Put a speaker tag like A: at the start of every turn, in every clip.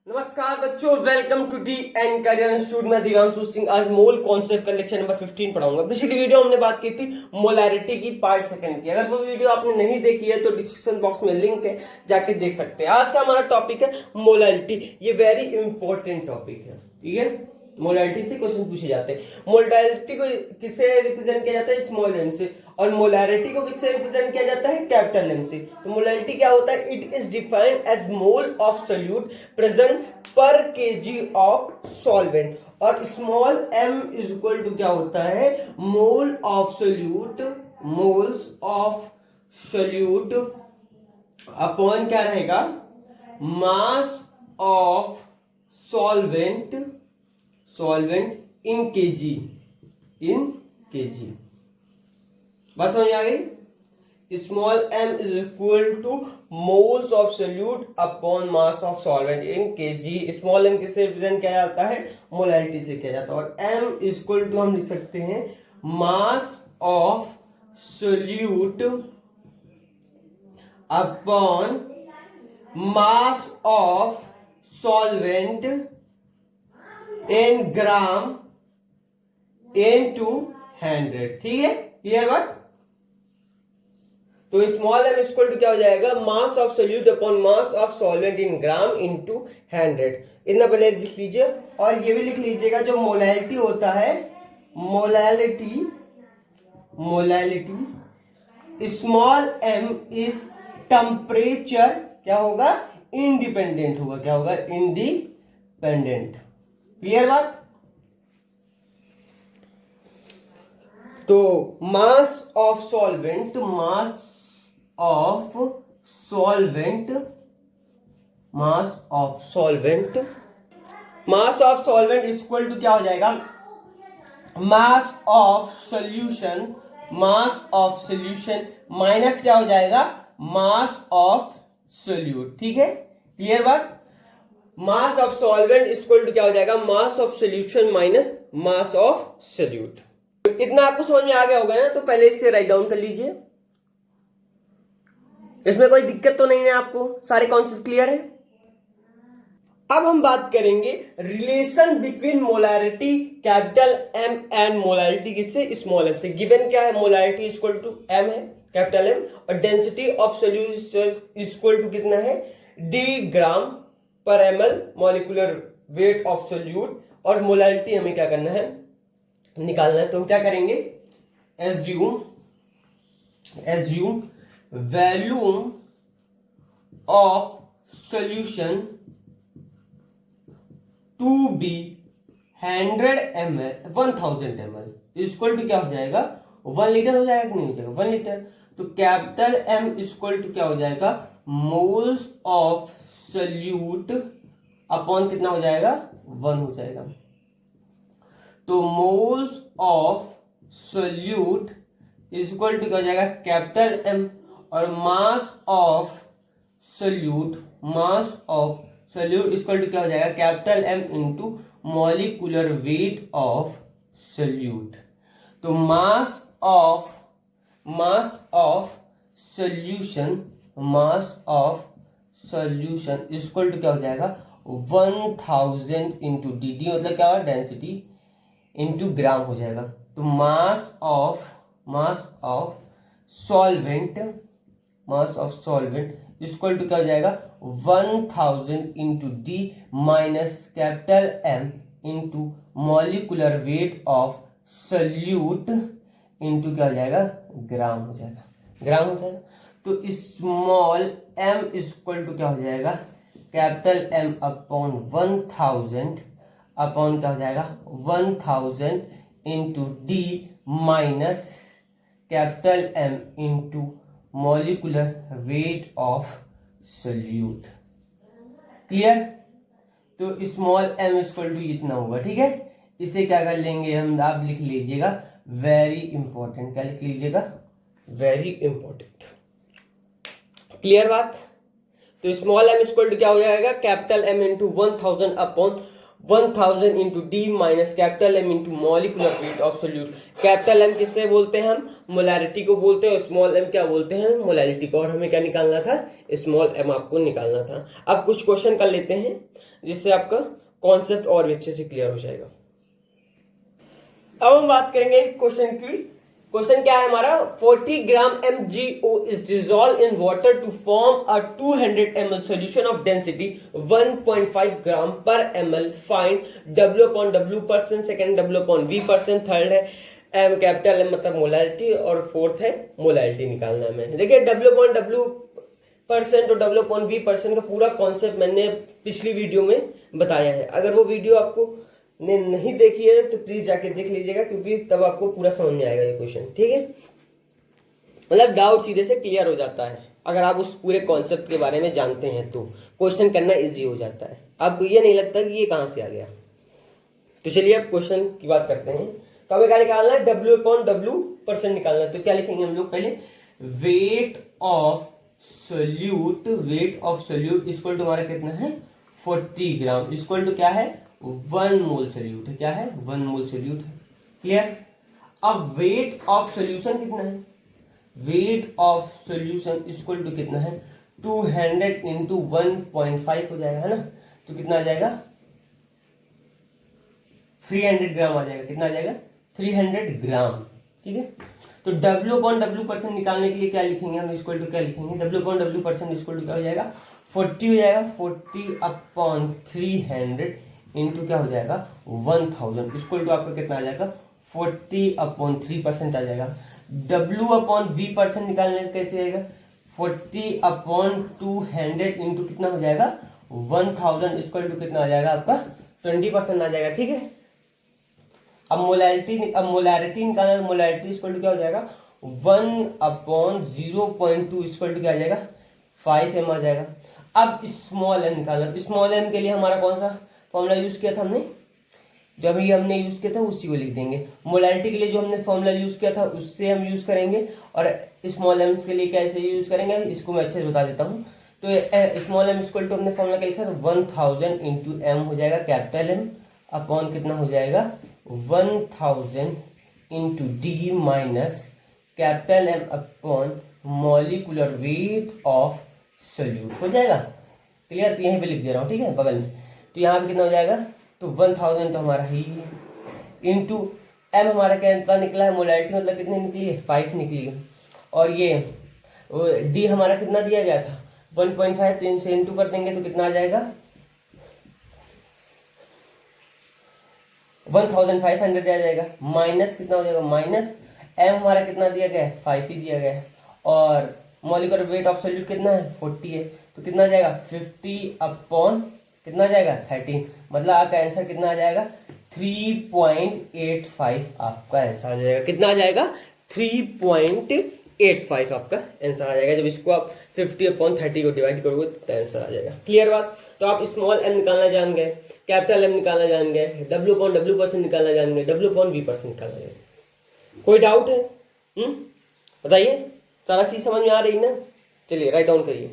A: नमस्कार बच्चों, welcome to D N career institute में दिव्यांशु सिंह। आज मोल कॉन्सेप्ट का लेक्चर नंबर 15 पढ़ाऊंगा। पिछली वीडियो हमने बात की थी मोलैरिटी की पार्ट सेकंड की। अगर वो वीडियो आपने नहीं देखी है तो डिस्क्रिप्शन बॉक्स में लिंक है, जाके देख सकते हैं। आज का हमारा टॉपिक है मोलैरिटी। ये वेरी इंपॉर्टेंट टॉपिक है, ठीक है। मोलैरिटी से क्वेश्चन पूछे जाते हैं। मोलैरिटी को किससे रिप्रेजेंट किया जाता है? स्मॉल एम से। और मोलैरिटी को किससे रिप्रेजेंट किया जाता है? कैपिटल एम से। तो मोलैरिटी क्या होता है? It is defined as mole of solute present per kg of solvent. और small m is equal to क्या होता है? Mole of solute, moles of solute upon क्या रहेगा? Mass of solvent, solvent in kg, in kg. बस समझ आ गई? Small m is equal to moles of solute upon mass of solvent in kg. Small m किससे represent किया जाता है? मोलैरिटी से किया जाता है। और एम इज इक्वल टू हम लिख सकते हैं मास of solute upon mass of solvent in gram into 100। ठीक है, क्लियर बात? तो स्मॉल एम इक्वल टू क्या हो जाएगा? Mass of solute upon mass of solvent in gram into 100। इतना पहले लिख लीजिए। और ये भी लिख लीजिएगा, जो मोलैरिटी होता है, molarity, molarity small m is temperature क्या होगा? इंडिपेंडेंट होगा। क्या होगा? इंडिपेंडेंट। क्लियर बात? तो mass of solvent, mass of solvent, mass of solvent, mass of solvent equal to क्या हो जाएगा? Mass of solution, mass of solution minus क्या हो जाएगा? Mass of solute. ठीक है, क्लियर बात? Mass of solvent equal to क्या हो जाएगा? Mass of solution minus mass of solute. इतना आपको समझ में आ गया होगा ना? तो पहले इसे राइट डाउन कर लीजिए। इसमें कोई दिक्कत तो नहीं है आपको? सारे कॉन्सेप्ट क्लियर है? अब हम बात करेंगे relation between molarity capital M and molarity किससे? स्मॉल एम से। गिवन क्या है? मोलैरिटी इक्वल टू एम है, कैपिटल एम, और density of solution equal to कितना है? D gram per ml molecular weight of solute. और मोलैरिटी हमें क्या करना है? निकालना है। तो हम क्या करेंगे? Assume volume of solution to be 100 ml, 1000 ml equal to क्या हो जाएगा? 1 लीटर हो जाएगा कि नहीं हो जाएगा? 1 लीटर। तो कैपिटल एम इक्वल टू क्या हो जाएगा? मोल्स ऑफ सोल्यूट अपॉन कितना हो जाएगा? 1 हो जाएगा। तो moles of solute equal to क्या हो जाएगा? कैपिटल एम, और mass of solute, mass of solute equal to क्या हो जाएगा? Capital M into molecular weight of solute. तो mass of solution, mass of solution equal to क्या हो जाएगा? 1000 इंटू डी, डी मतलब क्या होगा? डेंसिटी, इंटू ग्राम हो जाएगा। तो mass of solvent, mass of solvent equal to क्या हो जाएगा? 1000 into D minus capital M into molecular weight of solute into क्या हो जाएगा? ग्राम हो जाएगा, ग्राम हो जाएगा। तो स्मॉल एम इक्वल टू क्या हो जाएगा? कैपिटल एम अपॉन 1000 अपॉन क्या हो जाएगा? 1000 into D minus capital M into molecular weight of solute. Clear? तो स्मॉल एम इक्वल टू इतना होगा। ठीक है, इसे क्या कर लेंगे हम? आप लिख लीजिएगा वेरी इंपॉर्टेंट। क्या लिख लीजिएगा? Very important. क्लियर बात? तो स्मॉल एम इक्वल टू क्या हो जाएगा? Capital M into 1000 upon 1000 into D minus capital M into molecular weight of solute. Capital M किससे बोलते हैं हम? मोलैरिटी को बोलते हैं। स्मॉल एम क्या बोलते हैं? मोलैरिटी को। और हमें क्या निकालना था? स्मॉल एम आपको निकालना था। अब कुछ क्वेश्चन कर लेते हैं। जिससे आपका कॉन्सेप्ट और भी अच्छे से क्लियर हो जाएगा। अब हम बात करेंगे क्वेश्चन की। क्वेश्चन क्या है हमारा, 40 ग्राम MgO is dissolved in water to form a 200 ml solution of density 1.5 gram per ml. Find W/W%, second W/V%, third है M कैपिटल M मतलब मोलारिटी, और फोर्थ है मोलारिटी निकालना है हमें। देखिए W/W% और W/V% का पूरा कॉन्सेप्ट मैंने पिछली वीडियो में बताया है। अगर वो वीडियो आपको ने नहीं देखी है तो प्लीज जाके देख लीजिएगा, क्योंकि तब आपको पूरा समझ में आएगा ये क्वेश्चन, ठीक है। मतलब डाउट सीधे से क्लियर हो जाता है अगर आप उस पूरे कॉन्सेप्ट के बारे में जानते हैं, तो क्वेश्चन करना इजी हो जाता है। आपको ये नहीं लगता कि ये कहां से आ गया। तो चलिए अब क्वेश्चन की बात करते हैं। तो हमें क्या निकालना है, W/W% निकालना है। तो क्या लिखेंगे हम लोग, पहले weight of solute equal to हमारा कितना है 40 ग्राम, इक्वल टू क्या है 1 मोल सोल्यूट है। क्या है 1 मोल सोल्यूट है, क्लियर। अब वेट ऑफ सोल्यूशन कितना है, weight of solution equal to कितना है 200 इंटू 1.5 हो जाएगा, है ना। तो कितना आ जाएगा 300 ग्राम आ जाएगा। कितना आ जाएगा 300 ग्राम, ठीक है। तो W/W% निकालने के लिए क्या लिखेंगे हम, इक्वल टू क्या लिखेंगे, W/W% इक्वल टू क्या हो जाएगा 40 हो जाएगा। 40/300 इंटू क्या हो जाएगा 1000, इक्वल टू आपका कितना आ जाएगा 40/3% आ जाएगा। W/V% निकालने कैसे आएगा, 40/200 इंटू कितना हो जाएगा 1000, इक्वल टू कितना आ जाएगा आपका 20% आ जाएगा, ठीक है। अब मोलैरिटी निकालना, मोलैरिटी इक्वल टू क्या हो जाएगा 1/0.2 इक्वल टू क्या आ जाएगा 5m आ जाएगा। अब स्मॉल m निकालना, स्मॉल m के लिए हमारा कौन सा फॉर्मूला यूज किया था हमने, जब ये हमने यूज किया था उसी को लिख देंगे। मोलैरिटी के लिए जो हमने फॉर्मूला यूज किया था उससे हम यूज करेंगे, और स्मॉल m के लिए कैसे यूज करेंगे इसको मैं अच्छे से बता देता हूँ। तो स्मॉल m इक्वल टू हमने फॉर्मूला क्या लिखा था 1000 इंटू m हो जाएगा कैपिटल M अपॉन कितना हो जाएगा 1000 into D minus capital M upon molecular weight of solute हो जाएगा, क्लियर। तो यहीं पे लिख दे रहा हूँ, ठीक है, बगल में। तो यहाँ पे कितना हो जाएगा, तो 1000 तो हमारा ही इंटू M हमारा क्या निकला है, मोलैरिटी मतलब कितनी निकली है 5 निकली है, और ये D हमारा कितना दिया गया था 1.5, तो इनसे इंटू कर देंगे तो कितना आ जाएगा 1500 आ जाएगा, माइनस कितना हो जाएगा माइनस M हमारा कितना दिया गया है 5 ही दिया गया है, और मॉलिक्यूलर वेट ऑफ सोल्यूट कितना है 40 है, तो कितना आ जाएगा 50 अपॉन कितना आ जाएगा 13, मतलब आपका आंसर कितना आ जाएगा 3.85 आपका आंसर आ जाएगा। कितना आ जाएगा 3.85 आपका आंसर आ जाएगा। जब इसको आप 50/30 को डिवाइड करोगे तो आंसर आ जाएगा, क्लियर बात। तो आप स्मॉल m निकालना जान गए, कैपिटल M निकालना जान गए, W/W% निकालना जान गए, W/V% निकालना जान गए। कोई डाउट है बताइए, सारा चीज समझ में आ रही ना। चलिए राइट डाउन करिए।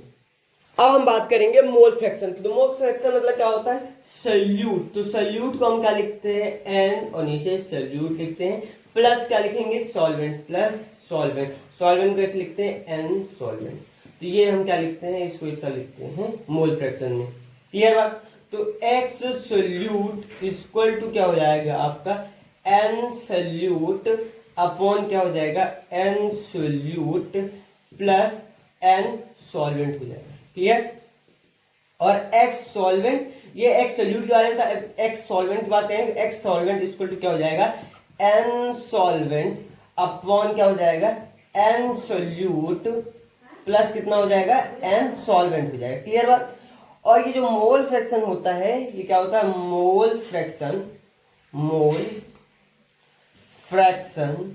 A: अब हम बात करेंगे मोल फ्रैक्शन की। तो मोल फ्रैक्शन मतलब क्या होता है सोल्यूट। तो सोल्यूट को हम क्या लिखते हैं n, और नीचे सोल्यूट लिखते हैं, प्लस क्या लिखेंगे सॉल्वेंट, प्लस सॉल्वेंट। सॉल्वेंट कैसे लिखते हैं n सॉल्वेंट। तो ये हम क्या लिखते हैं, इसको इस तरह लिखते हैं मोल फ्रैक्शन में, क्लियर बात। तो x सोल्यूट इक्वल टू क्या हो जाएगा आपका n सोल्यूट अपॉन क्या हो जाएगा n solute plus n solvent हो जाएगा, क्लियर। और x सॉल्वेंट, ये x सोल्यूट की बात है, x सॉल्वेंट की बात करेंगे, x सॉल्वेंट इक्वल टू क्या हो जाएगा n सॉल्वेंट अपॉन क्या हो जाएगा n सोल्यूट प्लस कितना हो जाएगा n सॉल्वेंट हो जाएगा, क्लियर बात। और ये जो मोल फ्रैक्शन होता है ये क्या होता है मोल फ्रैक्शन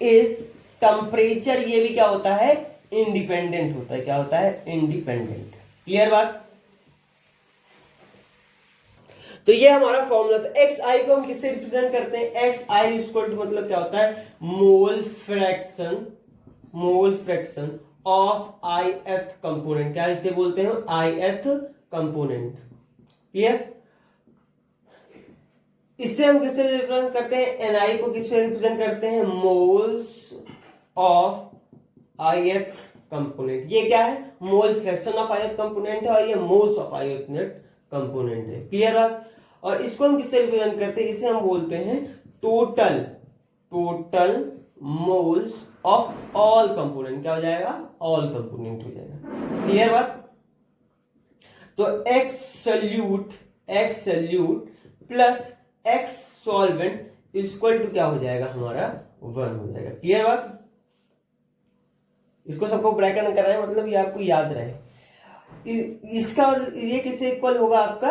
A: इस टेम्परेचर, ये भी क्या होता है इंडिपेंडेंट होता है, क्या होता है इंडिपेंडेंट, क्लियर बात। तो ये हमारा फॉर्मूला। तो एक्स आई को हम किससे रिप्रेजेंट करते हैं, एक्स आई इक्वल टू मतलब क्या होता है mole fraction of ith component, क्या इसे बोलते हैं ith कंपोनेंट, क्लियर। इससे हम किससे रिप्रेजेंट करते हैं ni को किससे रिप्रेजेंट करते हैं मोल्स ऑफ ith कंपोनेंट। ये क्या है, mole fraction of iota component है और ये मोल्स ऑफ आयोनेट कंपोनेंट है। क्लियर बात। और इसको हम किससे रिप्रेजेंट करते हैं, इसे हम बोलते हैं total moles of all component. क्या हो जाएगा, ऑल कंपोनेंट हो जाएगा। क्लियर बात। तो X solute plus X solvent equal to क्या हो जाएगा हमारा 1 हो जाएगा। क्लियर बात। इसको सबको ब्रैकेट में करना है, मतलब ये आपको याद रहे। इसका ये किससे इक्वल होगा, आपका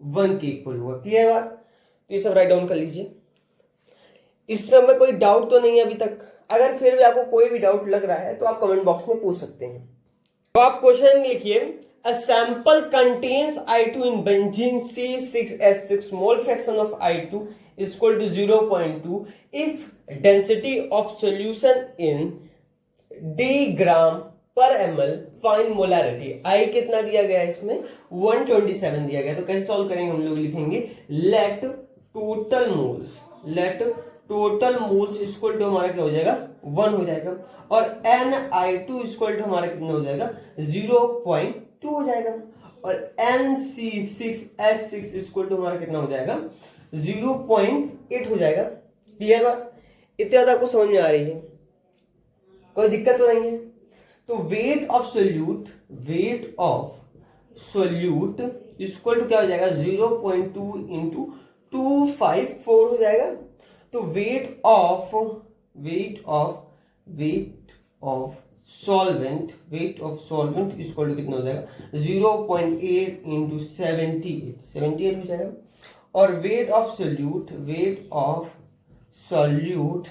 A: 1 के इक्वल होगा। क्लियर बात। तो ये सब राइट डाउन कर लीजिए। इस समय कोई डाउट तो नहीं है अभी तक। अगर फिर भी आपको कोई भी डाउट लग रहा है तो आप कमेंट बॉक्स में पूछ सकते हैं। तो आप क्वेश्चन लिखिए, a sample contains I2 in benzene C6H6 mole fraction of I2 is equal to 0.2 if density of solution in d ग्राम पर ml फाइंड मोलैरिटी। I कितना दिया गया है इसमें 127 दिया गया। तो कैसे सॉल्व करेंगे हम लोग, लिखेंगे let total moles equal to हमारा क्या हो जाएगा 1 हो जाएगा, और NI2 इक्वल टू हमारा कितना हो जाएगा 0.2 हो जाएगा, और NC6H6 इक्वल टू हमारा कितना हो जाएगा 0.8 हो जाएगा। क्लियर बात। इतना ज्यादा आपको समझ में आ रही है, कोई दिक्कत तो नहीं है। तो weight of solute equal to क्या हो जाएगा 0.2 इंटू 254 हो जाएगा। तो weight of solvent equal to कितना हो जाएगा 0.8 इंटू 78 हो जाएगा। और weight of solute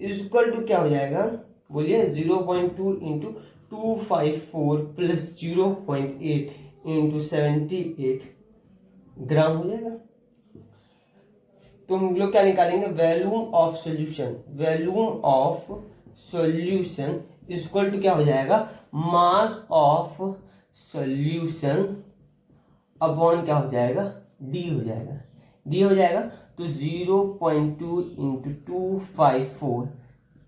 A: equal to क्या हो जाएगा, बोलिए 0.2 इंटू 254 प्लस 0.8 इंटू 78 ग्राम हो जाएगा। तो हम लोग क्या निकालेंगे, volume of solution equal to क्या हो जाएगा मास ऑफ सॉल्यूशन अपॉन क्या हो जाएगा डी हो जाएगा। तो 0.2 into 254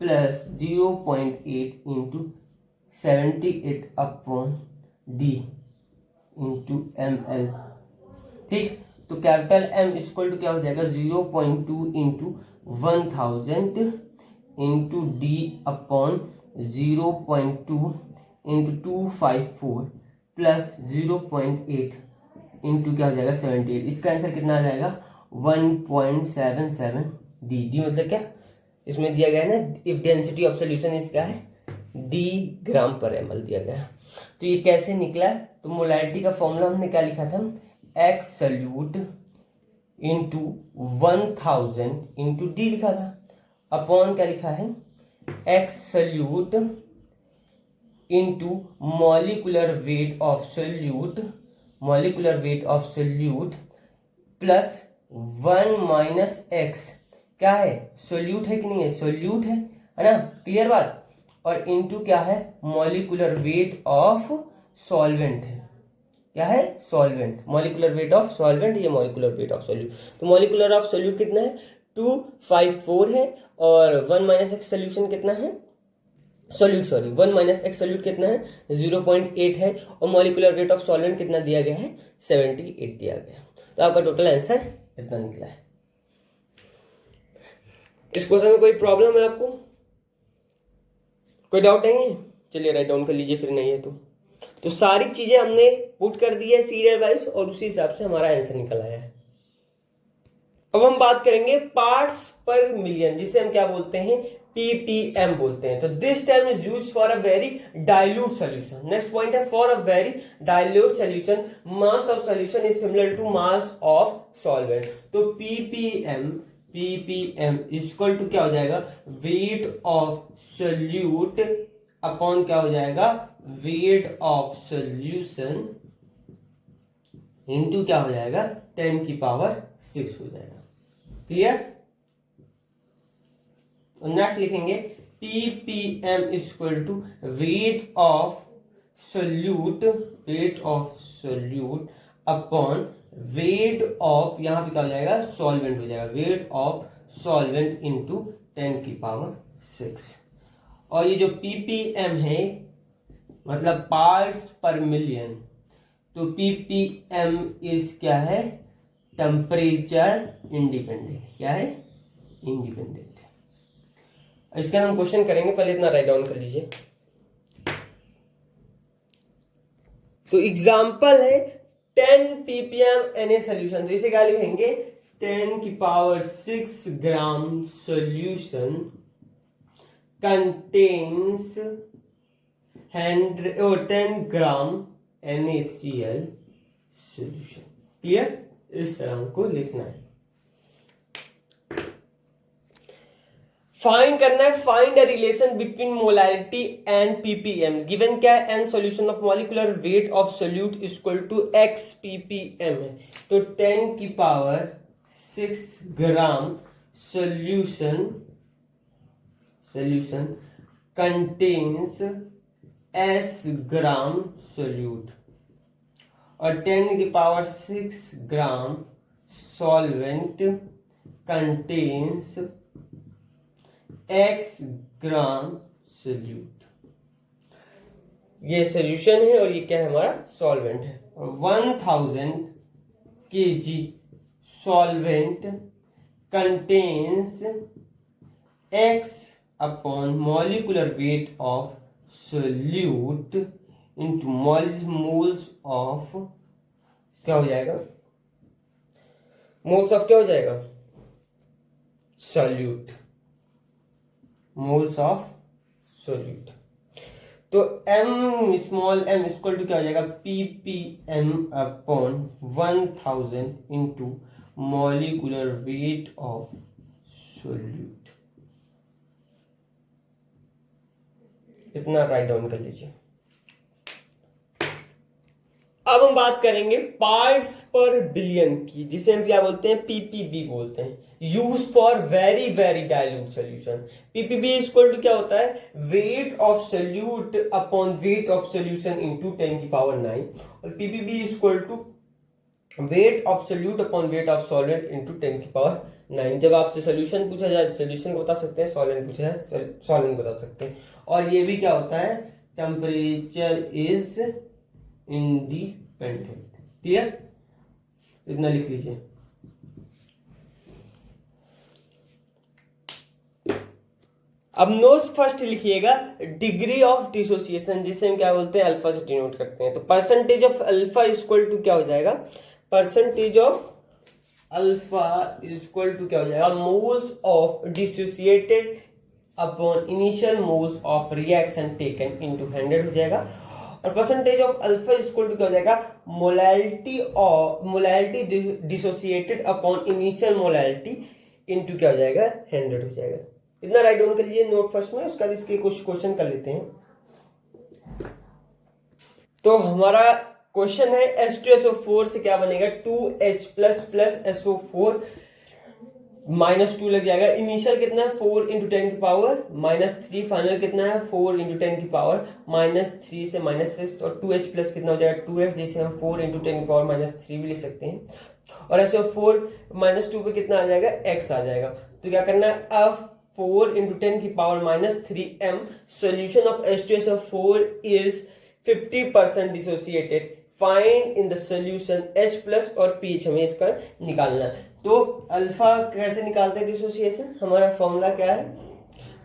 A: plus 0.8 into 78 upon D into ml। ठीक। तो कैपिटल M इक्वल टू क्या हो जाएगा 0.2 into 1000 into D upon 0.2 into 254 plus 0.8 into क्या हो जाएगा 78। इसका आंसर कितना आ जाएगा 1.77 डी मतलब क्या, इसमें दिया गया है ना इफ डेंसिटी ऑफ सोल्यूशन इसका है डी ग्राम पर ml दिया गया है। तो ये कैसे निकला, तो मोलैरिटी का फॉर्मूला हमने क्या लिखा था, X solute into 1000 into D लिखा था, अपॉन क्या लिखा है X solute into molecular weight of solute plus 1 minus X क्या है सोल्यूट है कि नहीं है, सोल्यूट है ना। क्लियर बात। और इंटू क्या है मॉलिकुलर वेट ऑफ सॉल्वेंट है, क्या है solvent, molecular weight of solvent, ये मॉलिकुलर वेट ऑफ सोल्यूट। तो मॉलिकुलर ऑफ सोल्यूट कितना है 254 है, और 1 माइनस एक्स सोल्यूशन कितना है 1 माइनस एक्स सोल्यूट कितना है 0.8 है, और मॉलिकुलर वेट ऑफ सॉल्वेंट कितना दिया गया है 78 दिया गया। तो आपका टोटल आंसर इतना निकला है। इस क्वेश्चन में कोई प्रॉब्लम है आपको, कोई डाउट नहीं है, चलिए राइट डाउन कर लीजिए फिर नहीं है तो सारी चीजें हमने पुट कर दी है सीरियल वाइज, और उसी हिसाब से हमारा आंसर निकल आया है। अब हम बात करेंगे पार्ट्स पर मिलियन, जिसे हम क्या बोलते हैं ppm बोलते हैं। तो this term is used for a very dilute solution. Next point है for a very dilute solution mass of solution is similar to mass of solvent. तो ppm इक्वल टू क्या हो जाएगा वेट ऑफ सोल्यूट अपॉन क्या हो जाएगा wait of solution into क्या हो जाएगा 10 की पावर 6 हो जाएगा। क्लियर। नेक्स्ट लिखेंगे ppm equal to weight of solute upon weight of, यहां पे क्या हो जाएगा सॉल्वेंट हो जाएगा, वेट ऑफ सॉल्वेंट इनटू 10 की पावर 6। और ये जो ppm है मतलब पार्ट्स पर मिलियन। तो ppm इज क्या है, टेम्परेचर इंडिपेंडेंट। क्या है, इंडिपेंडेंट। इसका हम क्वेश्चन करेंगे, पहले इतना राइट डाउन कर लीजिए। तो एग्जाम्पल है 10 ppm Na सोल्यूशन। तो इसे क्या लिखेंगे, 10⁶ gram solution contains 10 gram NaCl solution. Clear, इस तरह को लिखना है। फाइंड करना है, find a relation between molarity and ppm। Given क्या है, an solution of molecular weight of solute equal to x ppm है। तो 10⁶ gram solution contains s gram solute, और 10⁶ gram solvent contains x gram solute. ये solution है और ये क्या है, हमारा सॉल्वेंट है। और 1000 kg solvent contains x upon molecular weight of solute into moles of, क्या हो जाएगा, मोल्स ऑफ क्या हो जाएगा, सोल्यूट, मोल्स ऑफ सोल्यूट। तो m small m equal to क्या हो जाएगा, ppm upon 1000 into molecular weight of solute. इतना राइट डाउन कर लीजिए। अब हम बात करेंगे पार्ट्स पर बिलियन की, जिसे हम क्या बोलते हैं, ppb बोलते हैं, use for very very dilute solution. ppb equal to क्या होता है, weight of solute upon weight of solution into 10⁹, और ppb equal to weight of solute upon weight of solvent into 10⁹। जब आपसे सोल्यूशन पूछा जाए सोल्यूशन को बता सकते हैं, सॉल्वेंट पूछा जाए सॉल्वेंट बता सकते हैं। और ये भी क्या होता है, टेम्परेचर इज इंडिपेंडेंट। क्लियर, इतना लिख लीजिए। अब नोट फर्स्ट लिखिएगा डिग्री ऑफ डिसोसिएशन, जिसे हम क्या बोलते हैं, अल्फा से डिनोट करते हैं। तो percentage of alpha equal to क्या हो जाएगा, percentage of alpha equal to क्या हो जाएगा, moles of dissociated upon initial moles of reaction taken into 100 हो जाएगा। और percentage of alpha equal to क्या हो जाएगा, molarity dissociated upon initial molarity into क्या हो जाएगा, 100 हो जाएगा। इतना राइट डाउन कर लीजिए नोट फर्स्ट में, उसका इसके कुछ क्वेश्चन कर लेते हैं। तो हमारा क्वेश्चन है H2SO4 से क्या बनेगा, 2H प्लस SO4 -2 लग जाएगा। इनिशियल कितना है, 4 इंटू 10⁻³ फाइनल कितना है, 4 इंटू 10⁻³ से -6, और 2H प्लस कितना हो जाएगा, 2H, जिसे हम 4 इंटू 10⁻³ भी लिख सकते हैं। और SO4 -2 पे कितना आ जाएगा, X आ जाएगा। तो क्या करना है, अब 4 into 10⁻³ m solution of H2SO4 is 50% dissociated, find in the solution H plus और pH हमें इसका निकालना है। तो अल्फा कैसे निकालते हैं डिसोसिएशन, हमारा फॉर्मूला क्या है,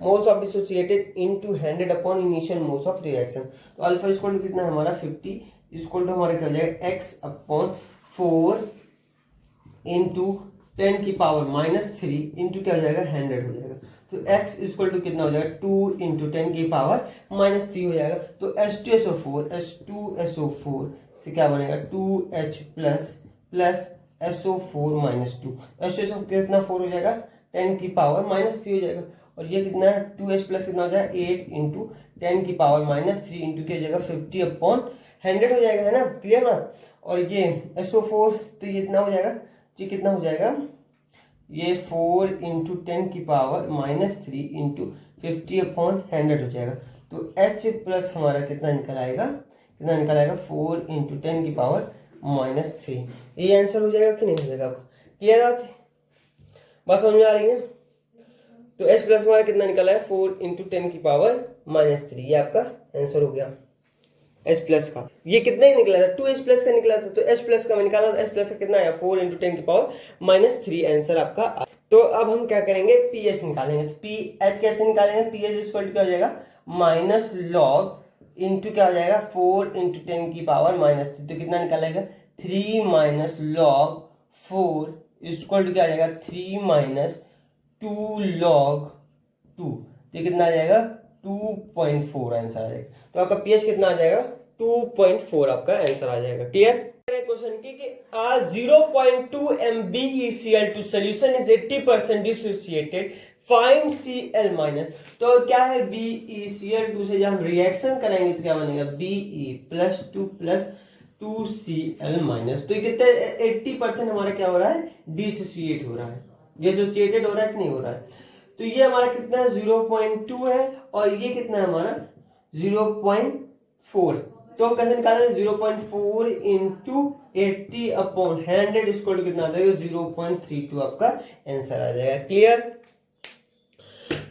A: moles of dissociated into 100 upon initial moles of reaction. तो अल्फा इक्वल टू कितना है हमारा 50 इक्वल टू हमारा क्या हो जाएगा, x अपॉन 4 इंटू 10⁻³ इंटू क्या हो जाएगा, 100 हो जाएगा। तो x इक्वल टू कितना हो जाएगा, 2 इंटू 10⁻³ हो जाएगा। तो H2SO4 से क्या बनेगा, 2H प्लस SO4 -2, H2SO कितना 4 हो जाएगा, 10⁻³ हो जाएगा। और ये कितना है, 2H प्लस कितना हो जाएगा, 8 इंटू 10⁻³ इंटू क्या हो जाएगा, 50/100 हो जाएगा, है ना, क्लियर ना। और ये SO4 तो ये इतना हो जाएगा, ये कितना हो जाएगा, ये 4 इंटू 10⁻³ इंटू 50/100 हो जाएगा। तो H प्लस हमारा कितना निकल आएगा, 4 इंटू 10⁻³ ये आंसर हो जाएगा कि नहीं हो जाएगा, आपको क्लियर बात है, बस समझ में आ रही है। तो H प्लस हमारा कितना निकला है, 4 इंटू 10⁻³ ये आपका आंसर हो गया। एच प्लस का। ये कितना ही निकला था, 2H प्लस का निकला था, तो H प्लस का मैं निकाला था, H प्लस का कितना आया 4 × 10⁻³ आंसर आपका। तो अब हम क्या करेंगे, पीएच निकालेंगे। तो पीएच कैसे निकालेंगे, पीएच इक्वल टू क्या हो जाएगा माइनस लॉग इंटू क्या हो जाएगा 4 × 10⁻³ तो कितना निकालेगा 3 माइनस लॉग 4 इक्वल टू क्या आ जाएगा 3 - 2 log 2, तो कितना आ जाएगा 2.4 आंसर आ जाएगा। तो आपका पीएच कितना आ जाएगा 2.4 आपका आंसर आ जाएगा। क्लियर। क्वेश्चन की कि 0.2 MbECl2 solution is 80% dissociated, find Cl-। तो क्या है BeCl2 से जब हम रिएक्शन करेंगे तो क्या बनेगा Be+2 + 2Cl-। तो ये कितने 80% हमारा क्या हो रहा है डिसोसिएट हो रहा है, डिसोसिएटेड हो रहा है कि नहीं हो रहा है। तो ये हमारा कितना है 0.2 है और ये कितना है हमारा 0.4। तो हम कैसे निकालेंगे 0.4 × 80/100 इसको कितना आ जाएगा 0.32 आपका आंसर आ जाएगा। क्लियर।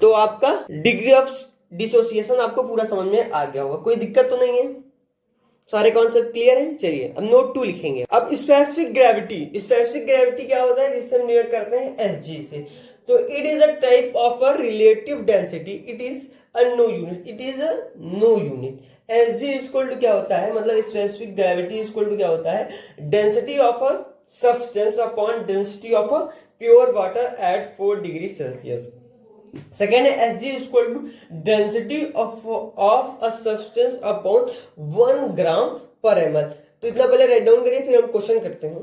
A: तो आपका डिग्री ऑफ डिसोसिएशन आपको पूरा समझ में आ गया होगा, कोई दिक्कत तो नहीं है, सारे कॉन्सेप्ट क्लियर हैं। चलिए अब नोट 2 लिखेंगे। अब स्पेसिफिक ग्रेविटी, स्पेसिफिक ग्रेविटी क्या होता है जिससे हम डिनोट करते हैं एसजी से। तो it is a type of a relative density, it is a no unit, it is a no unit. SG equal to क्या होता है, मतलब स्पेसिफिक ग्रेविटी इक्वल टू क्या होता है density of a substance upon density of a pure water at 4 degree Celsius. Second है S G equal to density of a substance upon 1 gram पर ml। तो इतना पहले राइट डाउन करिए फिर हम क्वेश्चन करते हैं।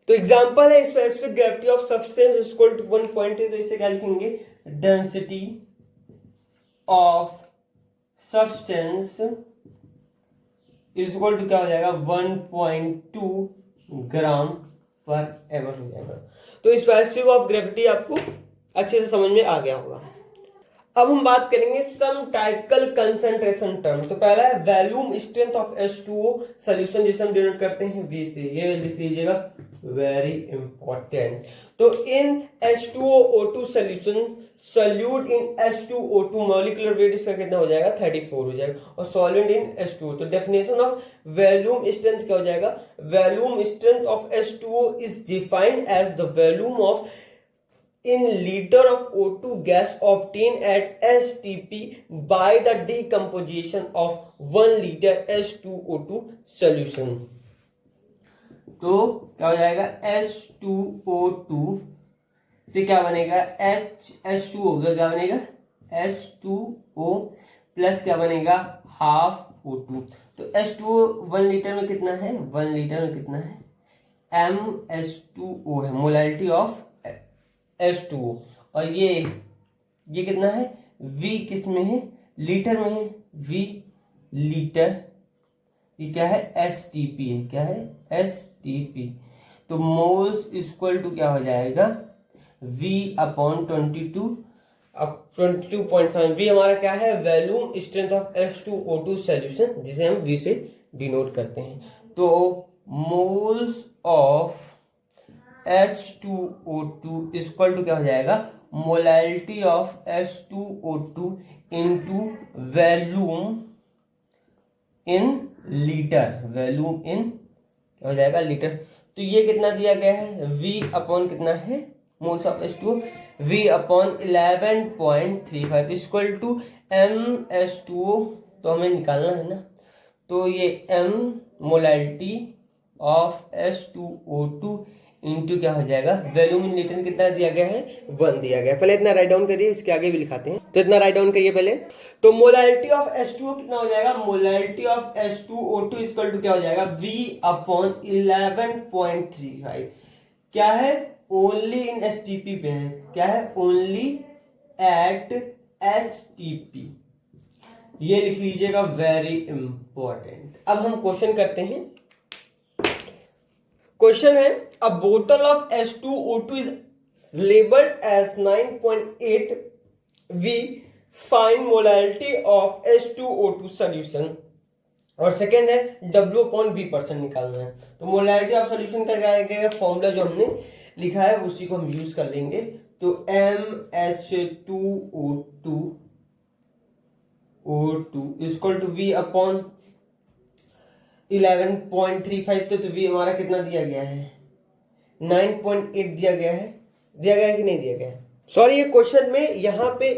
A: तो एग्जांपल है specific gravity of substance equal to 1.2, तो इसे क्या लिखेंगे density of substance equal to क्या हो जाएगा 1.2 ग्राम पर ml हो जाएगा। तो स्पेसिफिक ऑफ ग्रेविटी आपको अच्छे से समझ में आ गया होगा। अब हम बात करेंगे सम टाइपिकल कंसंट्रेशन टर्म। तो पहला है volume strength of H2O solution, जिसे हम डिनोट करते हैं V से, ये लिख लीजिएगा वेरी इंपॉर्टेंट। तो इन H2O solution solute in H2O molecular weight इसका कितना हो जाएगा 34 हो जाएगा, और सॉल्वेंट इन H2O। तो डेफिनेशन ऑफ वॉल्यूम स्ट्रेंथ क्या हो जाएगा, volume strength of H2O is defined as the volume of in liter of O2 gas obtained at STP by the decomposition of 1 liter H2O2 solution। तो क्या हो जाएगा H2O2 से क्या बनेगा H2O क्या बनेगा H2O प्लस क्या बनेगा हाफ O2। तो H2O 1 लीटर में कितना है 1 लीटर में कितना है MH2O है, मोलैलिटी ऑफ H2O। और ये कितना है V किस में है लीटर में है, V लीटर, ये क्या है STP है, क्या है STP। तो मोल्स इक्वल टू क्या हो जाएगा V/22, अब 22.7। V हमारा क्या है volume strength of H2O2 solution, जिसे हम V से डिनोट करते हैं। तो moles of H2O2 equal to क्या हो जाएगा molality of H2O2 into volume in litre, volume इन क्या हो जाएगा लीटर। तो ये कितना दिया गया है V अपॉन कितना है moles of H2O V upon 11.35 equal to MH2O, तो हमें निकालना है ना। तो ये M molality of H2O2 into क्या हो जाएगा वॉल्यूम इन लीटर कितना दिया गया है 1 दिया गया है। पहले इतना राइट डाउन करिए, इसके आगे भी लिखाते हैं। तो इतना राइट डाउन करिए पहले। तो मोलैलिटी ऑफ H2O कितना हो जाएगा molality of H2O2 equal to क्या हो जाएगा V अपॉन 11.35। क्या है ओनली इन STP पे है, क्या है ओनली एट STP, ये लिख लीजिएगा वेरी इंपॉर्टेंट। अब हम क्वेश्चन करते हैं। क्वेश्चन है अ बोतल of H2O2 is labelled as 9.8 V, find molality of H2O2 solution. और सेकेंड है W/V% निकालना है। तो मोलैलिटी ऑफ सॉल्यूशन का क्या है फॉर्मूला जो हमने लिखा है उसी को हम यूज कर लेंगे। तो MH2O2 O2 equal to V upon 11.35। तो V हमारा कितना दिया गया है, 9.8 दिया गया है कि नहीं दिया गया है? सॉरी, ये क्वेश्चन में यहाँ पे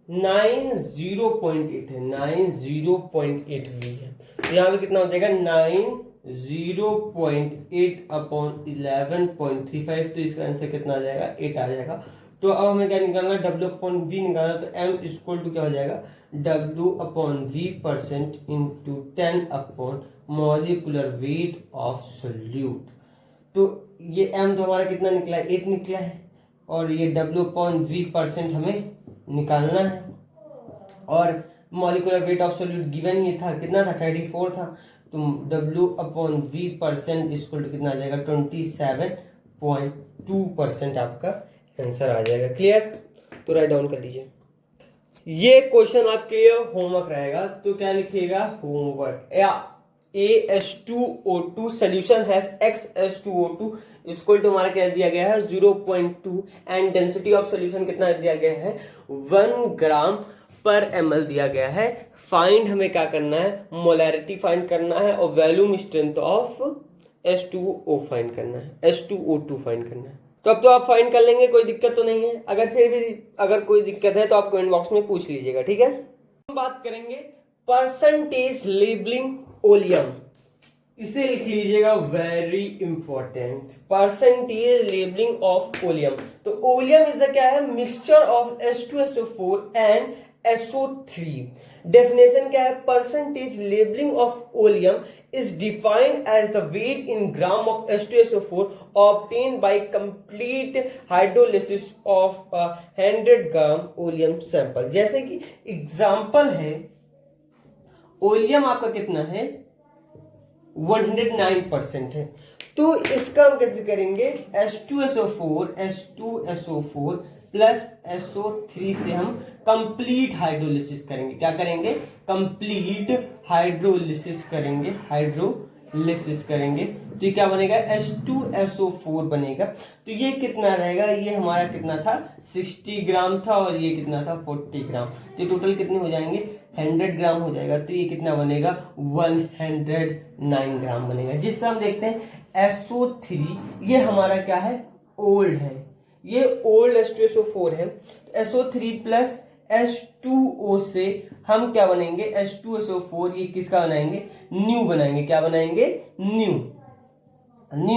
A: 90.8 है, 90.8 V है। तो यहाँ पे कितना हो जाएगा, 90.8 अपॉन 11.35। तो इसका आंसर कितना आ जाएगा, 8 आ जाएगा। तो अब हमें क्या निकालना है, W अपॉन V निकालना। तो M इक्वल टू क्या हो जाएगा, W upon V percent into 10 upon molecular weight of solute. तो ये M तो हमारा कितना निकला है, 8 निकला है, और ये W अपॉन V परसेंट हमें निकालना है, और molecular weight of solute given ही था, कितना था, 34 था। तो W upon V percent equal to कितना आ जाएगा, 27.2% आपका आंसर आ जाएगा। क्लियर? तो राइट डाउन कर लीजिए। ये क्वेश्चन आपके होमवर्क रहेगा, तो क्या लिखिएगा, होमवर्क या AS2O2 solution has XS2O2 equal to हमारा क्या दिया गया है, 0.2 एंड डेंसिटी ऑफ सोल्यूशन कितना दिया गया है, 1 ग्राम पर ml दिया गया है। फाइंड हमें क्या करना है, मोलैरिटी फाइंड करना है, और volume strength of H2O find करना है, H2O2 फाइंड करना है। तो अब तो आप फाइंड कर लेंगे, कोई दिक्कत तो नहीं है। अगर फिर भी अगर कोई दिक्कत है तो आप कमेंट बॉक्स में पूछ लीजिएगा, ठीक है। हम बात करेंगे परसेंटेज लेबलिंग ओलियम, इसे लिख लीजिएगा, very important, percentage labelling of oleum. तो ओलियम इज क्या है, mixture of H2SO4 and SO3। Definition क्या है, percentage labelling of oleum is defined as the weight in gram of H2SO4 obtained by complete hydrolysis of a 100 gram oleum sample। जैसे कि example है, oleum आपका कितना है, 109% है। तो इसका हम कैसे करेंगे, H2SO4 प्लस SO3 से हम कंप्लीट हाइड्रोलिसिस करेंगे। क्या करेंगे, कंप्लीट हाइड्रोलिसिस करेंगे, तो ये क्या बनेगा, H2SO4 बनेगा। तो ये कितना रहेगा, ये हमारा कितना था, 60 ग्राम था, और ये कितना था, 40 ग्राम। तो ये टोटल कितने हो जाएंगे, 100 ग्राम हो जाएगा। तो ये कितना बनेगा, 109 ग्राम बनेगा। जिससे हम देखते हैं SO3 ये हमारा क्या है, ओल्ड है, ये ओल्ड H2SO4 है। SO3 प्लस H2O से हम क्या बनेंगे, H2SO4 ये किसका बनाएंगे, न्यू बनाएंगे। क्या बनाएंगे, न्यू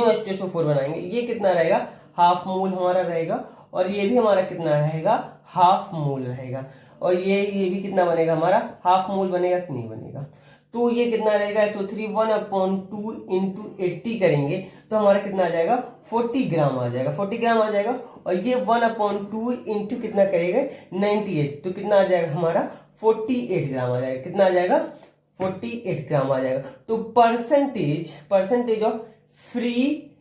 A: H2SO4 बनाएंगे। ये कितना रहेगा, हाफ मोल हमारा रहेगा, और ये भी हमारा कितना रहेगा, हाफ मोल रहेगा, और ये भी कितना बनेगा, हमारा हाफ मोल बनेगा कि नहीं बनेगा। तो ये कितना रहेगा, SO3 1/2 इंटू 80 करेंगे तो हमारा कितना आ जाएगा, 40 ग्राम आ जाएगा, 40 ग्राम आ जाएगा। और ये 1/2 इंटू कितना करेगा, 98, तो कितना आ जाएगा हमारा, 48 ग्राम आ जाएगा। कितना आ जाएगा, 48 ग्राम आ जाएगा। तो परसेंटेज ऑफ फ्री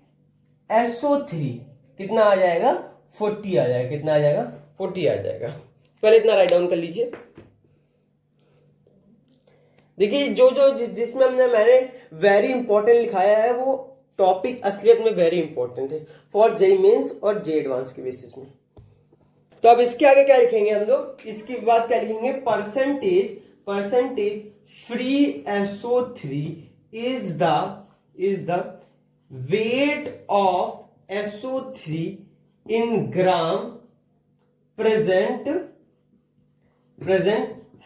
A: SO3 कितना आ जाएगा, 40 आ जाएगा। कितना आ जाएगा, 40 आ जाएगा। पहले इतना राइट डाउन कर लीजिए। देखिए जिसमें मैंने वेरी इंपॉर्टेंट लिखाया है, वो टॉपिक असलियत में वेरी इंपॉर्टेंट है फॉर जेईई मेंस और जेईई एडवांस के बेसिस में। तो अब इसके आगे क्या लिखेंगे हम लोग, इसके बाद क्या लिखेंगे, percentage free SO3 is the weight of SO3 in gram present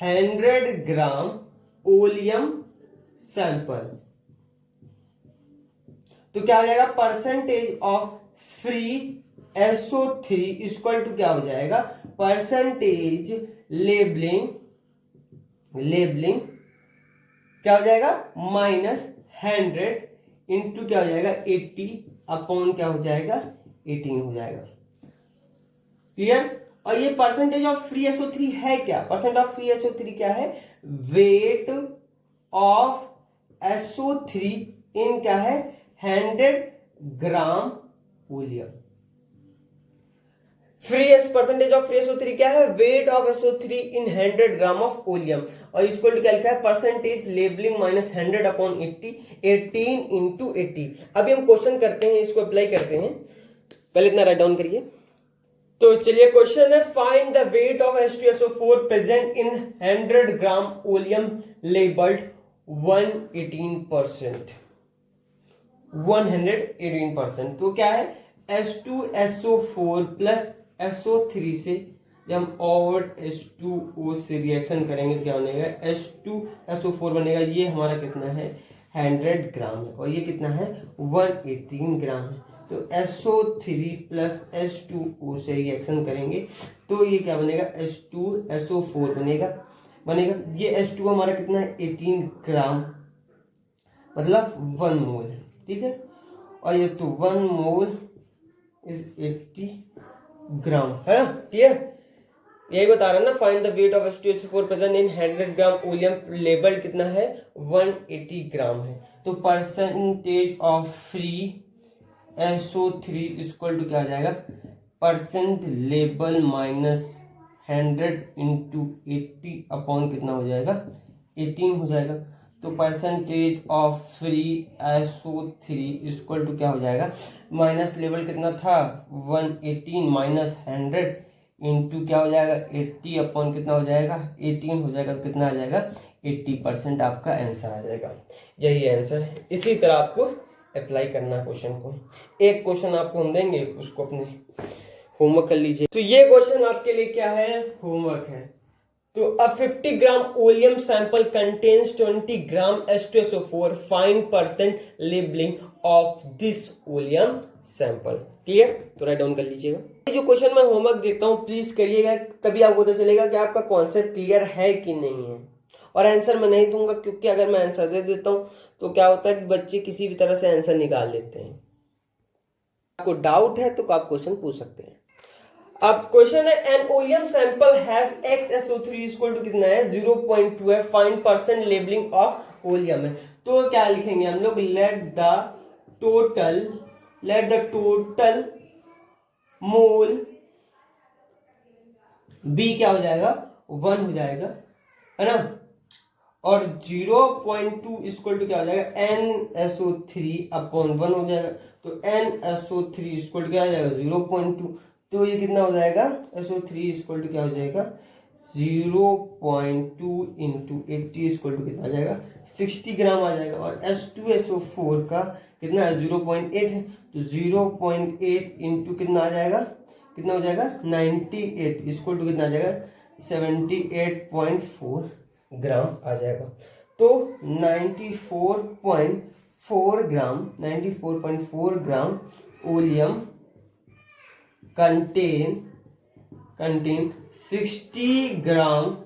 A: 100 gram oleum sample. तो क्या हो जाएगा, percentage of free SO3 equal to क्या हो जाएगा, परसेंटेज लेबलिंग क्या हो जाएगा, -100 इंटू क्या हो जाएगा, 80 अपॉन क्या हो जाएगा, 18 हो जाएगा। क्लियर? और ये परसेंटेज ऑफ फ्री SO3 है क्या, परसेंट ऑफ फ्री SO3 क्या है, वेट ऑफ SO3 इन क्या है, 100 gram oleum. Percentage of free SO3 क्या है, weight of SO3 in 100 gram of oleum. और इसको क्या लिखा है, परसेंटेज लेबलिंग -100 अपॉन 80, 18 इंटू 80। अभी हम क्वेश्चन करते हैं, इसको अप्लाई करते हैं। पहले इतना राइट डाउन करिए। तो चलिए क्वेश्चन है, find the weight of H2SO4 present in 100 gram oleum labelled 118%। 118%। तो क्या है, H2SO4 प्लस SO3 से जब हम और H2O से रिएक्शन करेंगे क्या बनेगा, H2SO4 बनेगा। ये हमारा कितना है, 100 ग्राम है, और ये कितना है, 118 ग्राम है। तो SO3 प्लस H2O से रिएक्शन करेंगे तो ये क्या बनेगा, H2SO4 बनेगा। ये H2 हमारा कितना है, 18 ग्राम, मतलब 1 मोल है, ठीक है। और ये तो 1 मोल इज 80 ग्राम, है ना, क्लियर। यही बता रहा है ना, find the weight of H2SO4 present in 100 gram oleum label कितना है, 180 ग्राम है। तो percentage of free SO3 equal to क्या आ जाएगा, percent label minus 100 into 80 upon कितना हो जाएगा, 18 हो जाएगा। तो percentage of free SO3 equal to क्या हो जाएगा, माइनस लेवल कितना था 118 माइनस 100 इंटू क्या हो जाएगा 80 अपॉन कितना हो जाएगा 18 हो जाएगा। कितना आ जाएगा 80% आपका आंसर आ जाएगा। यही आंसर है। इसी तरह आपको अप्लाई करना क्वेश्चन को। एक क्वेश्चन आपको हम देंगे, उसको अपने होमवर्क कर लीजिए। तो ये क्वेश्चन आपके लिए क्या है, होमवर्क है। तो a 50 gram oleum sample contains 20 gram H2SO4, find percent labelling of this oleum sample. Clear, तो राइट डाउन कर लीजिएगा। ये जो क्वेश्चन मैं होमवर्क देता हूं प्लीज करिएगा, तभी आपको पता चलेगा कि आपका कॉन्सेप्ट क्लियर है कि नहीं है। और आंसर मैं नहीं दूंगा, क्योंकि अगर मैं आंसर दे देता हूं तो क्या होता है कि बच्चे किसी भी तरह से आंसर निकाल लेते हैं। आपको डाउट है तो आप क्वेश्चन पूछ सकते हैं। अब क्वेश्चन है, an oleum sample has XSO3 equal to कितना है, 0.2 है, find percent labelling of oleum है। तो क्या लिखेंगे हम लोग, let the total mole be क्या हो जाएगा, 1 हो जाएगा, है ना। और 0.2 इक्वल टू क्या हो जाएगा, NSO3 अपॉन 1 हो जाएगा। तो NSO3 इक्वल टू क्या हो जाएगा, 0.2। तो ये कितना हो जाएगा, SO3 इक्वल टू क्या हो जाएगा, 0.2 इंटू 80 इक्वल टू कितना आ जाएगा, 60 ग्राम आ जाएगा। और H2SO4 का कितना है, 0.8 है। तो 0.8 इंटू कितना आ जाएगा, कितना हो जाएगा 98 इक्वल टू कितना आ जाएगा, 78.4 ग्राम आ जाएगा। तो 94.4 ग्राम ओलियम कंटेन 60 ग्राम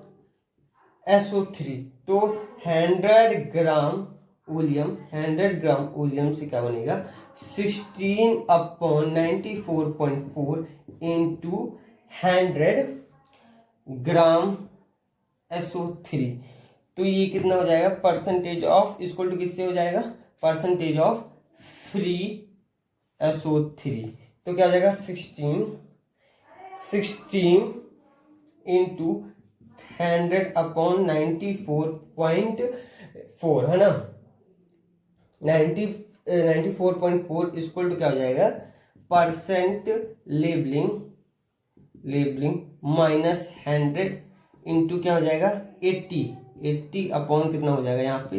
A: SO3। तो 100 ग्राम ओलियम से क्या बनेगा, 16 अपॉन 94.4 इंटू 100 ग्राम SO3। तो ये कितना हो जाएगा, परसेंटेज ऑफ इक्वल टू किससे हो जाएगा, परसेंटेज ऑफ फ्री SO3। तो क्या हो जाएगा, 16 इंटू 100 अपॉन 94.4, है ना। 94.4 इक्वल टू क्या हो जाएगा, परसेंट लेबलिंग माइनस 100 इंटू क्या हो जाएगा 80 अपॉन कितना हो जाएगा, यहाँ पे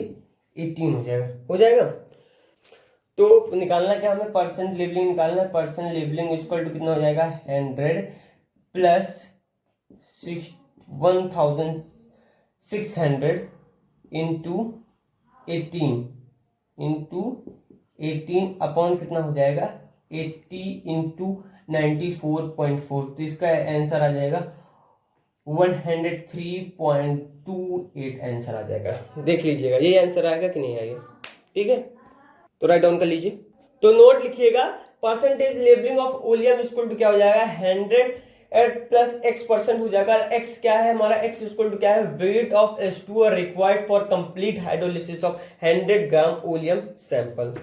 A: 18 हो जाएगा। तो निकालना क्या हमें, परसेंट लेबलिंग निकालना है। परसेंट लेबलिंग इक्वल टू कितना हो जाएगा, 100 प्लस 1600 इंटू 18 अपॉन कितना हो जाएगा 80 इंटू 94.4। तो इसका आंसर आ जाएगा 103.28 आंसर आ जाएगा। देख लीजिएगा ये आंसर आएगा कि नहीं आएगा, ठीक है। तो राइट डाउन कर लीजिए। तो नोट लिखिएगा, percentage labelling of oleum equal to क्या हो जाएगा, 100 प्लस x% हो जाएगा। x क्या है हमारा, x इक्वल टू क्या है, weight of H2O required for complete hydrolysis of 100 gram oleum sample.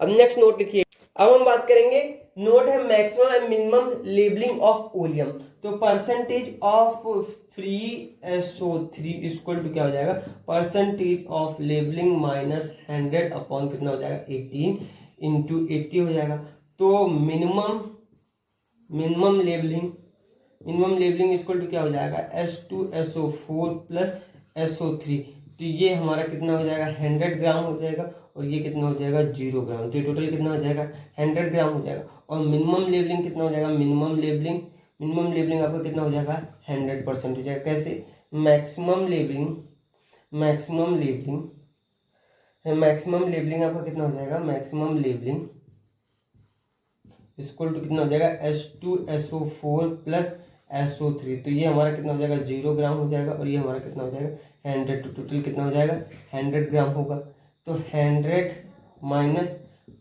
A: अब नेक्स्ट नोट लिखिए। अब हम बात करेंगे, नोट है maximum and minimum labelling of oleum. तो percentage of free SO3 equal to क्या हो जाएगा, percentage of labelling minus 100 upon कितना हो जाएगा 18 इंटू 80 हो जाएगा। तो minimum labelling minimum levelling equal to क्या हो जाएगा H2SO4 प्लस SO3। तो ये हमारा कितना हो जाएगा 100 ग्राम हो जाएगा और ये कितना हो जाएगा 0 ग्राम। तो टोटल कितना हो जाएगा 100 ग्राम हो जाएगा। और मिनिमम लेवलिंग कितना हो जाएगा मिनिमम लेवलिंग आपका कितना हो जाएगा 100% हो जाएगा। कैसे मैक्सिमम लेवलिंग आपका कितना हो जाएगा मैक्सिमम लेवलिंग इक्वल टू कितना हो जाएगा H2SO4 प्लस SO3। तो ये हमारा कितना हो जाएगा 0 ग्राम हो जाएगा और ये हमारा कितना हो जाएगा 100। तो टोटल कितना हो जाएगा 100 ग्राम होगा। तो 100 minus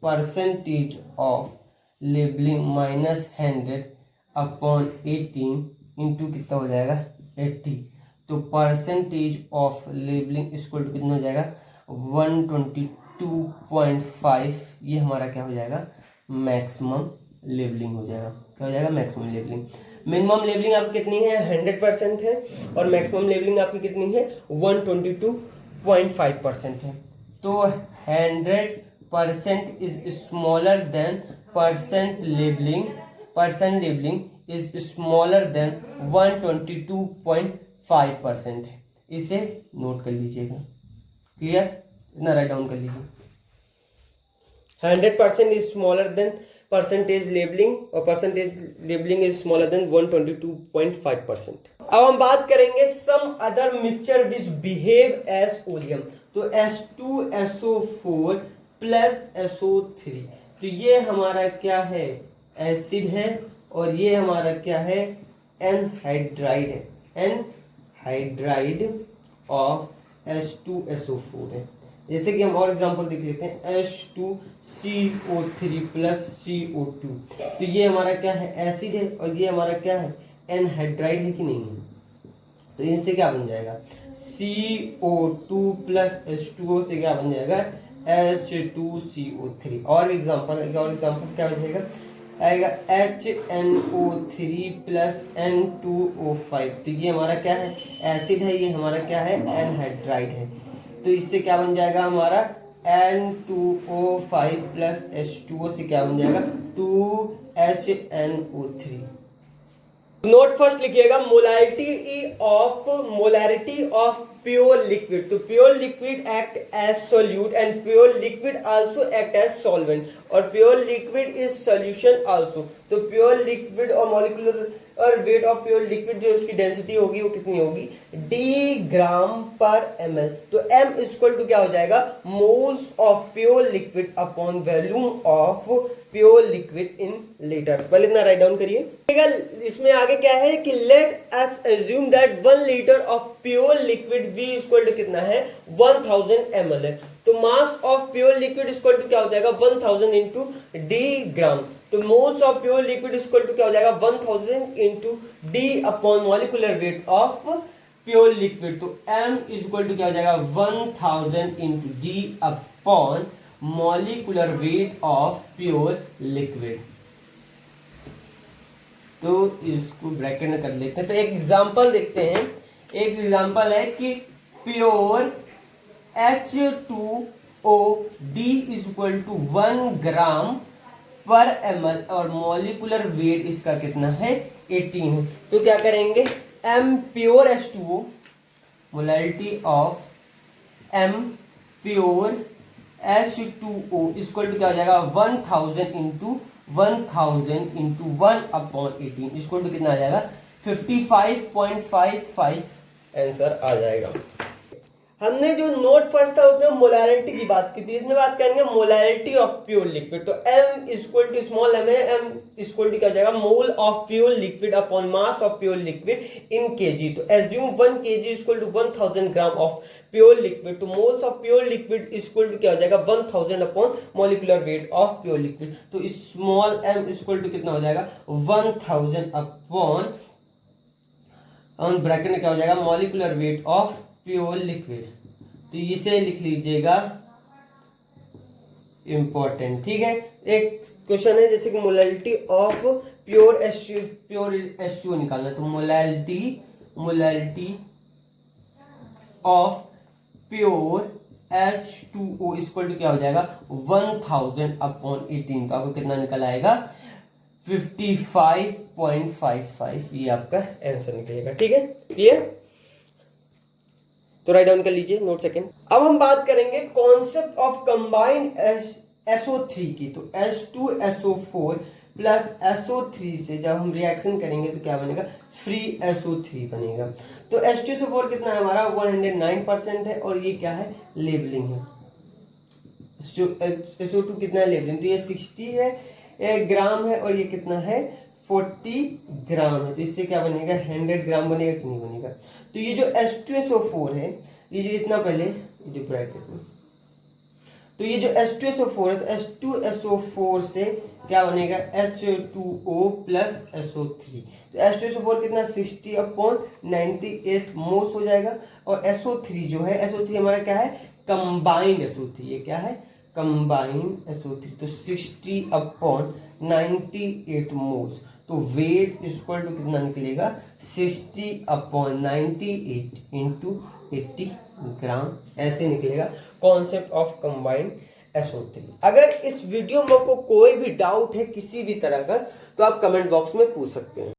A: percentage of labelling minus 100 upon 18 into कितना हो जाएगा 80। तो percentage of labelling equal to कितना हो जाएगा 122.5। ये हमारा क्या हो जाएगा मैक्सिमम लेबलिंग हो जाएगा। क्या हो जाएगा मैक्सिमम लेबलिंग। मिनिमम लेबलिंग आपकी कितनी है 100% है और मैक्सिमम लेबलिंग आपकी कितनी है 122.5% है। तो 100% is smaller then percent labelling is smaller than 122.5% है। इसे नोट कर लीजिएगा। क्लियर, इतना राइट डाउन कर लीजिए। 100% is smaller than percentage labelling और percentage labelling is smaller than 122.5%। अब हम बात करेंगे some other mixture which behave as oleum. तो H2SO4 प्लस SO3। तो ये हमारा क्या है एसिड है और ये हमारा क्या है एनहाइड्राइड है। एनहाइड्राइड ऑफ H2SO4 है। जैसे कि हम और एग्जांपल देख लेते हैं H2CO3 प्लस CO2। तो ये हमारा क्या है एसिड है और ये हमारा क्या है एनहाइड्राइड है कि नहीं है। तो इनसे क्या बन जाएगा CO2 प्लस H2O से क्या बन जाएगा H2CO3। और एग्जांपल क्या हो जाएगा आएगा HNO3 प्लस N2O5। तो ये हमारा क्या है एसिड है, ये हमारा क्या है एनहाइड्राइड है। तो इससे क्या बन जाएगा हमारा N2O5 प्लस H2O से क्या बन जाएगा 2HNO3। नोट फर्स्ट लिखिएगा मोलैरिटी ऑफ प्योर लिक्विड। तो pure liquid act as solute and pure liquid also act as solvent और pure liquid is solution also. तो प्योर लिक्विड और मॉलिक्यूलर और वेट ऑफ प्योर लिक्विड जो उसकी density होगी वो कितनी होगी डी ग्राम पर ml। तो m इक्वल टू क्या हो जाएगा moles of pure liquid upon volume of pure liquid in litre. पहले इतना राइट डाउन करिए। इसमें आगे क्या है कि let us assume that 1 litre of pure liquid V equal to कितना है 1000 ml है। तो mass of pure liquid equal to क्या हो जाएगा 1000 इंटू डी ग्राम। तो moles of pure liquid equal to क्या हो जाएगा 1000 into D upon molecular weight of pure liquid. तो m इक्वल टू क्या हो जाएगा 1000 into D upon molecular weight of pure liquid. तो इसको ब्रैकेट में कर लेते हैं। तो एक एग्जांपल देखते हैं। एक एग्जांपल है कि pure H2O D equal to 1 gram पर ml और मॉलिक्यूलर वेट इसका कितना है 18 है। तो क्या करेंगे m pure H2O molarity of m pure H2O equal to क्या हो जाएगा 1000 इंटू 1 अपॉन 18 इक्वल टू कितना आ जाएगा 55.55 आंसर आ जाएगा। हमने जो नोट फर्स्ट था उसमें मोलैरिटी की बात की थी, इसमें बात करेंगे मोलैरिटी ऑफ प्योर लिक्विड। तो m equal to small m है, m इक्वल टू क्या हो जाएगा mole of pure liquid upon mass of pure liquid in kg. तो assume 1 kg equal to 1000 gram of pure liquid. तो moles of pure liquid equal to क्या हो जाएगा 1000 upon molecular weight of pure liquid. तो small m equal to कितना हो जाएगा 1000 upon bracket में क्या हो जाएगा molecular weight of pure liquid. तो इसे लिख लीजिएगा इंपॉर्टेंट। ठीक है, एक क्वेश्चन है जैसे कि मोलैरिटी ऑफ प्योर H2O निकालना। तो molarity of pure H2O equal to क्या हो जाएगा 1000 अपॉन 18। तो आपको कितना निकल आएगा 55.55 ये आपका आंसर निकलेगा। ठीक है, क्लियर? तो राइट डाउन कर लीजिए, नोट सेकेंड। अब हम बात करेंगे कॉन्सेप्ट ऑफ कंबाइंड SO3 की। तो H2SO4 प्लस SO3 से जब हम रिएक्शन करेंगे तो क्या बनेगा? फ्री SO3 बनेगा। तो H2SO4 कितना है हमारा? 109% है, और ये क्या है? लेबलिंग है। SO2 कितना है? लेबलिंग। तो ये 60 है ग्राम है, और ये कितना है? 40 ग्राम है। तो इससे क्या बनेगा? 100 ग्राम बनेगा कि नहीं बनेगा? तो ये जो H2SO4 है, ये जो इतना पहले ये जो ब्रैकेट में, तो ये जो H2SO4 है, तो H2SO4 से क्या बनेगा? H2O plus SO3। तो H2SO4 कितना? 60/98 मोल्स हो जाएगा। और SO3 जो है, SO3 हमारा क्या है? Combined SO3। ये क्या है? Combined SO3। तो 60/98 मोल्स। तो वेट इक्वल टू कितना निकलेगा? 60/98 इंटू 80 ग्राम, ऐसे निकलेगा कॉन्सेप्ट ऑफ कंबाइंड SO3। अगर इस वीडियो में आपको कोई भी डाउट है किसी भी तरह का, तो आप कमेंट बॉक्स में पूछ सकते हैं।